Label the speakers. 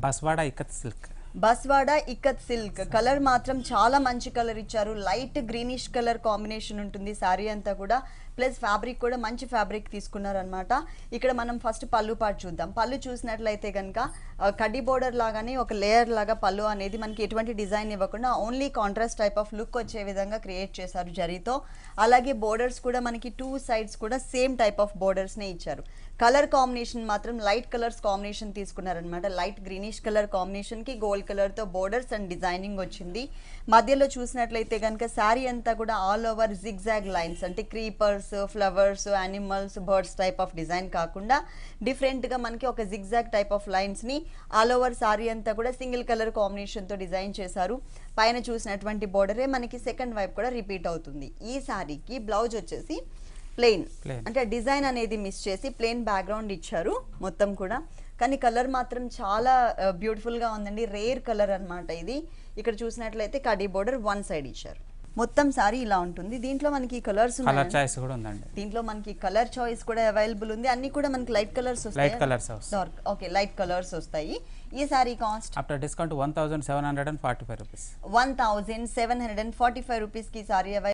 Speaker 1: Baswada ikat silk.
Speaker 2: Banswada ikat silk colour మాత్రం చాలా మంచి కలర్ ఇచ్చారు. లైట్ గ్రీనిష్ కలర్ కాంబినేషన్ ఉంటుంది సారీ అంతా కూడా. ప్లస్ ఫ్యాబ్రిక్ కూడా మంచి ఫ్యాబ్రిక్ తీసుకున్నారనమాట. ఇక్కడ మనం ఫస్ట్ పళ్ళు పాటు చూద్దాం. పళ్ళు చూసినట్లయితే కనుక కడ్డీ బోర్డర్ లాగానే ఒక లేయర్ లాగా పళ్ళు అనేది మనకి ఎటువంటి డిజైన్ ఇవ్వకుండా only contrast type of look వచ్చే విధంగా క్రియేట్ చేశారు జరీతో. అలాగే బోర్డర్స్ కూడా మనకి 2 sides కూడా సేమ్ టైప్ ఆఫ్ బోర్డర్స్నే ఇచ్చారు. కలర్ కాంబినేషన్ మాత్రం లైట్ కలర్స్ కాంబినేషన్ తీసుకున్నారనమాట. లైట్ గ్రీనిష్ కలర్ కాంబినేషన్కి గోల్డ్ కలర్తో బోర్డర్స్ అండ్ డిజైనింగ్ వచ్చింది. మధ్యలో చూసినట్లయితే కనుక శారీ అంతా కూడా ఆల్ ఓవర్ జిగ్జాగ్ లైన్స్ అంటే creepers, flowers, animals, birds type of design కాకుండా డిఫరెంట్గా మనకి ఒక జిగ్జాగ్ టైప్ ఆఫ్ లైన్స్ని ఆల్ ఓవర్ శారీ అంతా కూడా సింగిల్ కలర్ కాంబినేషన్తో డిజైన్ చేశారు. పైన చూసినటువంటి బోర్డరే మనకి సెకండ్ వైపు కూడా రిపీట్ అవుతుంది. ఈ శారీకి బ్లౌజ్ వచ్చేసి ప్లెయిన్ అంటే డిజైన్ అనేది మిస్ చేసి ప్లెయిన్ బ్యాక్గ్రౌండ్ ఇచ్చారు మొత్తం కూడా. కానీ కలర్ మాత్రం చాలా బ్యూటిఫుల్గా ఉందండి. రేర్ కలర్ అనమాట ఇది. ఇక్కడ చూసినట్లయితే కడీ బోర్డర్ 1 side ఇచ్చారు. మొత్తం సారీ ఇలా ఉంటుంది. దీంట్లో మనకి కలర్స్
Speaker 1: కలర్ చాయిస్ కూడా ఉందండి.
Speaker 2: దీంట్లో మనకి కలర్ చాయిస్ కూడా అవైలబుల్ ఉంది. అన్ని కూడా మనకి లైట్ కలర్స్ వస్తాయి.
Speaker 1: Light colours
Speaker 2: dark okay light colours వస్తాయి. ఈ sorry cost
Speaker 1: after discount 1745 rupees.
Speaker 2: 1745 rupees కి సారీ అవైలబుల్.